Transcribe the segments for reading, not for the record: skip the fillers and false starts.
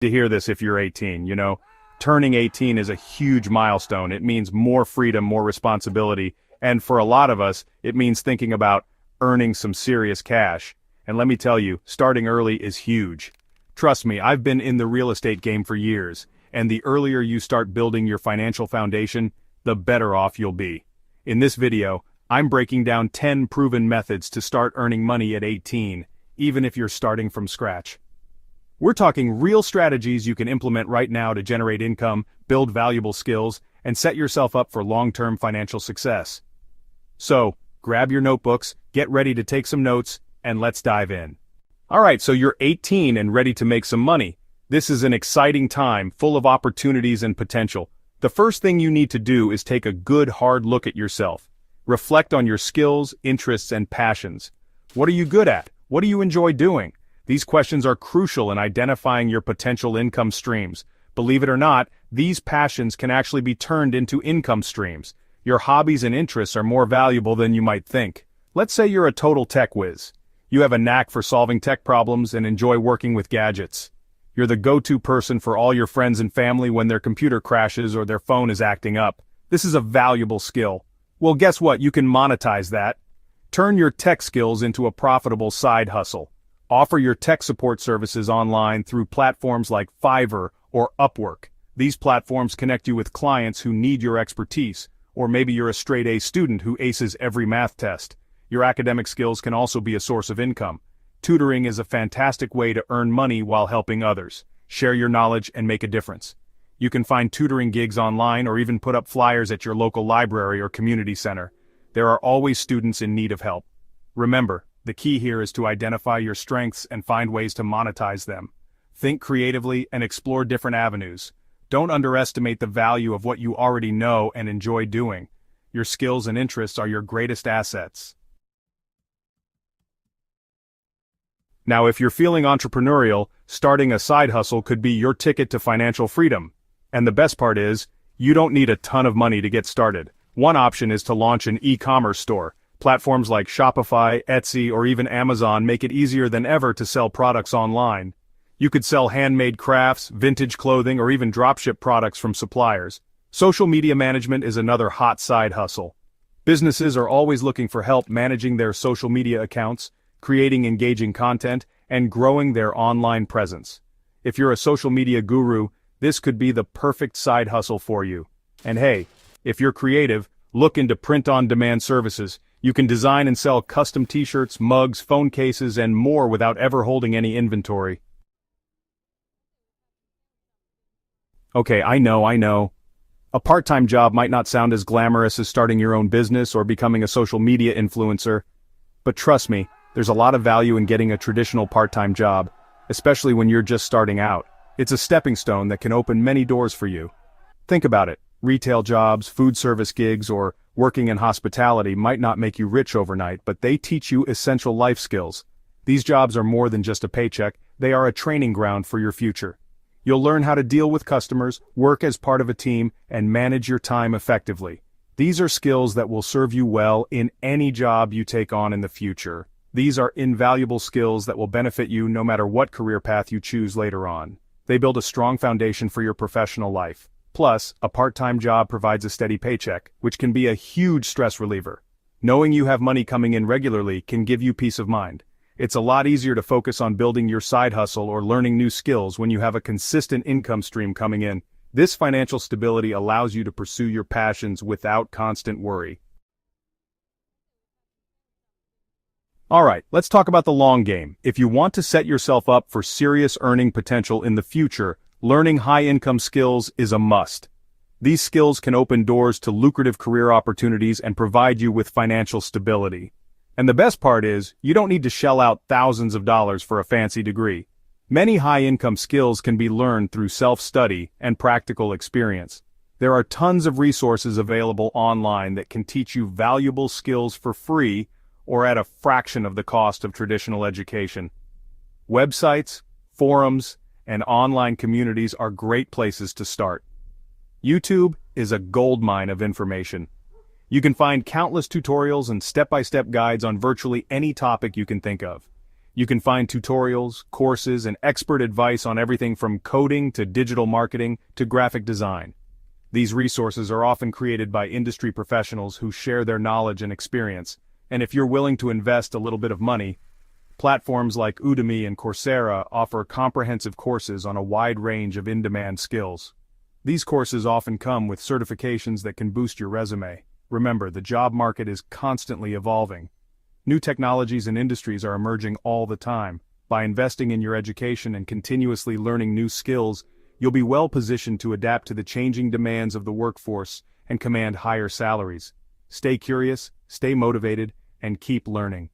To hear this if you're 18, turning 18 is a huge milestone. It means more freedom, more responsibility, and for a lot of us, it means thinking about earning some serious cash. And let me tell you, starting early is huge. Trust me, I've been in the real estate game for years, and the earlier you start building your financial foundation, the better off you'll be. In this video, I'm breaking down 10 proven methods to start earning money at 18, even if you're starting from scratch. We're talking real strategies you can implement right now to generate income, build valuable skills, and set yourself up for long-term financial success. So, grab your notebooks, get ready to take some notes, and let's dive in. Alright, so you're 18 and ready to make some money. This is an exciting time, full of opportunities and potential. The first thing you need to do is take a good hard look at yourself. Reflect on your skills, interests, and passions. What are you good at? What do you enjoy doing? These questions are crucial in identifying your potential income streams. Believe it or not, these passions can actually be turned into income streams. Your hobbies and interests are more valuable than you might think. Let's say you're a total tech whiz. You have a knack for solving tech problems and enjoy working with gadgets. You're the go-to person for all your friends and family when their computer crashes or their phone is acting up. This is a valuable skill. Well, guess what? You can monetize that. Turn your tech skills into a profitable side hustle. Offer your tech support services online through platforms like Fiverr or Upwork. These platforms connect you with clients who need your expertise, or maybe you're a straight-A student who aces every math test. Your academic skills can also be a source of income. Tutoring is a fantastic way to earn money while helping others. Share your knowledge and make a difference. You can find tutoring gigs online or even put up flyers at your local library or community center. There are always students in need of help. Remember, the key here is to identify your strengths and find ways to monetize them. Think creatively and explore different avenues. Don't underestimate the value of what you already know and enjoy doing. Your skills and interests are your greatest assets. Now, if you're feeling entrepreneurial, starting a side hustle could be your ticket to financial freedom. And the best part is, you don't need a ton of money to get started. One option is to launch an e-commerce store. Platforms like Shopify, Etsy, or even Amazon make it easier than ever to sell products online. You could sell handmade crafts, vintage clothing, or even dropship products from suppliers. Social media management is another hot side hustle. Businesses are always looking for help managing their social media accounts, creating engaging content, and growing their online presence. If you're a social media guru, this could be the perfect side hustle for you. And hey, if you're creative, look into print-on-demand services. You can design and sell custom t-shirts, mugs, phone cases, and more without ever holding any inventory. Okay, I know. A part-time job might not sound as glamorous as starting your own business or becoming a social media influencer. But trust me, there's a lot of value in getting a traditional part-time job, especially when you're just starting out. It's a stepping stone that can open many doors for you. Think about it. Retail jobs, food service gigs, or working in hospitality might not make you rich overnight, but they teach you essential life skills. These jobs are more than just a paycheck, they are a training ground for your future. You'll learn how to deal with customers, work as part of a team, and manage your time effectively. These are skills that will serve you well in any job you take on in the future. These are invaluable skills that will benefit you no matter what career path you choose later on. They build a strong foundation for your professional life. Plus, a part-time job provides a steady paycheck, which can be a huge stress reliever. Knowing you have money coming in regularly can give you peace of mind. It's a lot easier to focus on building your side hustle or learning new skills when you have a consistent income stream coming in. This financial stability allows you to pursue your passions without constant worry. Alright, let's talk about the long game. If you want to set yourself up for serious earning potential in the future, learning high-income skills is a must. These skills can open doors to lucrative career opportunities and provide you with financial stability. And the best part is, you don't need to shell out thousands of dollars for a fancy degree. Many high-income skills can be learned through self-study and practical experience. There are tons of resources available online that can teach you valuable skills for free or at a fraction of the cost of traditional education. Websites, forums, and online communities are great places to start. YouTube is a goldmine of information. You can find countless tutorials and step-by-step guides on virtually any topic you can think of. You can find tutorials, courses, and expert advice on everything from coding to digital marketing to graphic design. These resources are often created by industry professionals who share their knowledge and experience, and if you're willing to invest a little bit of money, platforms like Udemy and Coursera offer comprehensive courses on a wide range of in-demand skills. These courses often come with certifications that can boost your resume. Remember, the job market is constantly evolving. New technologies and industries are emerging all the time. By investing in your education and continuously learning new skills, you'll be well positioned to adapt to the changing demands of the workforce and command higher salaries. Stay curious, stay motivated, and keep learning.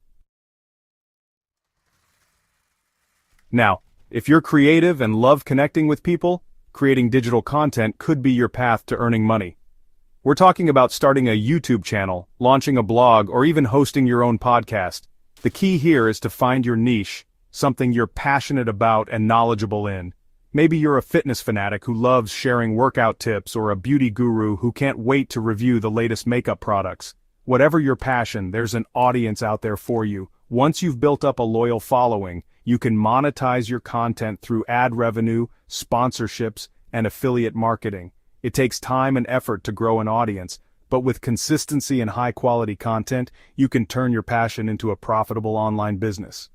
Now, if you're creative and love connecting with people, creating digital content could be your path to earning money. We're talking about starting a YouTube channel, launching a blog, or even hosting your own podcast. The key here is to find your niche, something you're passionate about and knowledgeable in. Maybe you're a fitness fanatic who loves sharing workout tips, or a beauty guru who can't wait to review the latest makeup products. Whatever your passion, there's an audience out there for you. Once you've built up a loyal following, you can monetize your content through ad revenue, sponsorships, and affiliate marketing. It takes time and effort to grow an audience, but with consistency and high-quality content, you can turn your passion into a profitable online business.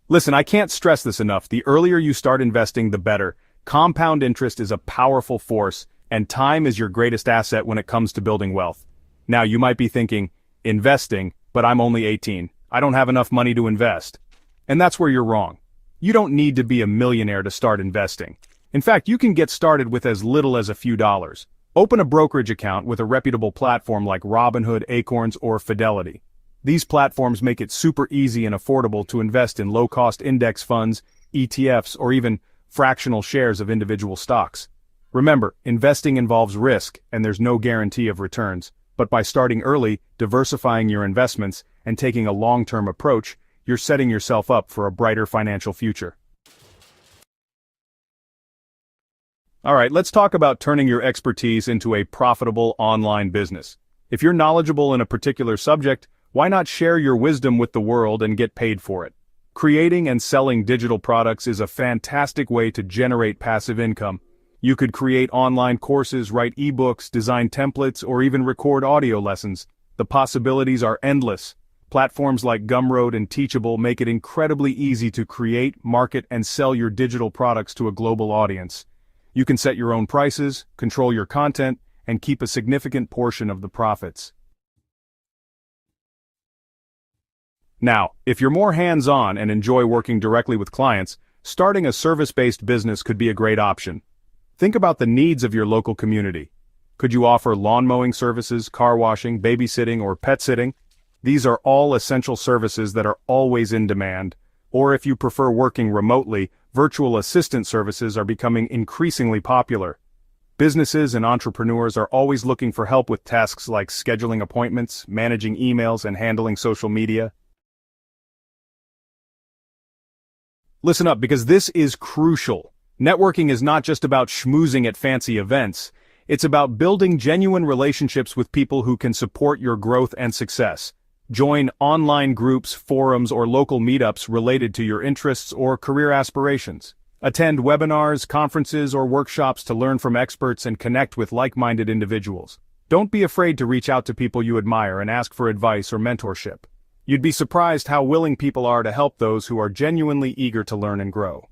Listen, I can't stress this enough. The earlier you start investing, the better. Compound interest is a powerful force, and time is your greatest asset when it comes to building wealth. Now, you might be thinking, investing, but I'm only 18. I don't have enough money to invest. And that's where you're wrong. You don't need to be a millionaire to start investing. In fact, you can get started with as little as a few dollars. Open a brokerage account with a reputable platform like Robinhood, Acorns, or Fidelity. These platforms make it super easy and affordable to invest in low-cost index funds, ETFs, or even fractional shares of individual stocks. Remember, investing involves risk, and there's no guarantee of returns. But by starting early, diversifying your investments, and taking a long-term approach, you're setting yourself up for a brighter financial future. Alright, let's talk about turning your expertise into a profitable online business. If you're knowledgeable in a particular subject, why not share your wisdom with the world and get paid for it? Creating and selling digital products is a fantastic way to generate passive income. You could create online courses, write ebooks, design templates, or even record audio lessons. The possibilities are endless. Platforms like Gumroad and Teachable make it incredibly easy to create, market, and sell your digital products to a global audience. You can set your own prices, control your content, and keep a significant portion of the profits. Now, if you're more hands-on and enjoy working directly with clients, starting a service-based business could be a great option. Think about the needs of your local community. Could you offer lawn mowing services, car washing, babysitting, or pet sitting? These are all essential services that are always in demand. Or if you prefer working remotely, virtual assistant services are becoming increasingly popular. Businesses and entrepreneurs are always looking for help with tasks like scheduling appointments, managing emails, and handling social media. Listen up, because this is crucial. Networking is not just about schmoozing at fancy events. It's about building genuine relationships with people who can support your growth and success. Join online groups, forums, or local meetups related to your interests or career aspirations. Attend webinars, conferences, or workshops to learn from experts and connect with like-minded individuals. Don't be afraid to reach out to people you admire and ask for advice or mentorship. You'd be surprised how willing people are to help those who are genuinely eager to learn and grow.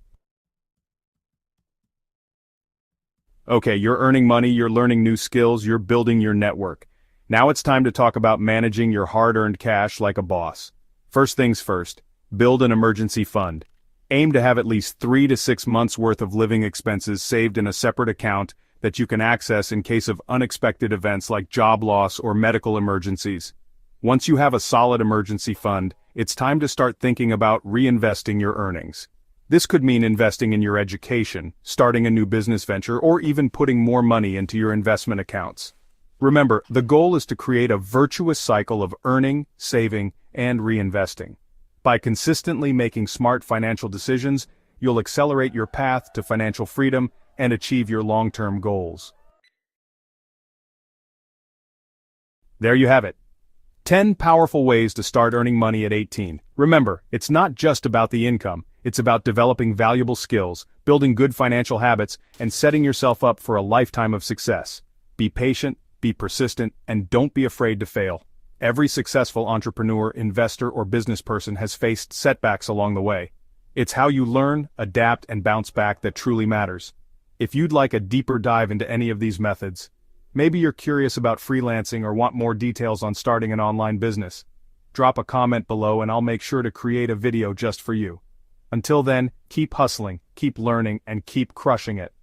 Okay, you're earning money, you're learning new skills, you're building your network. Now it's time to talk about managing your hard-earned cash like a boss. First things first, build an emergency fund. Aim to have at least 3 to 6 months' worth of living expenses saved in a separate account that you can access in case of unexpected events like job loss or medical emergencies. Once you have a solid emergency fund, it's time to start thinking about reinvesting your earnings. This could mean investing in your education, starting a new business venture, or even putting more money into your investment accounts. Remember, the goal is to create a virtuous cycle of earning, saving, and reinvesting. By consistently making smart financial decisions, you'll accelerate your path to financial freedom and achieve your long-term goals. There you have it. 10 powerful ways to start earning money at 18. Remember, it's not just about the income, it's about developing valuable skills, building good financial habits, and setting yourself up for a lifetime of success. Be patient, be persistent, and don't be afraid to fail. Every successful entrepreneur, investor, or business person has faced setbacks along the way. It's how you learn, adapt, and bounce back that truly matters. If you'd like a deeper dive into any of these methods, maybe you're curious about freelancing or want more details on starting an online business, drop a comment below and I'll make sure to create a video just for you. Until then, keep hustling, keep learning, and keep crushing it.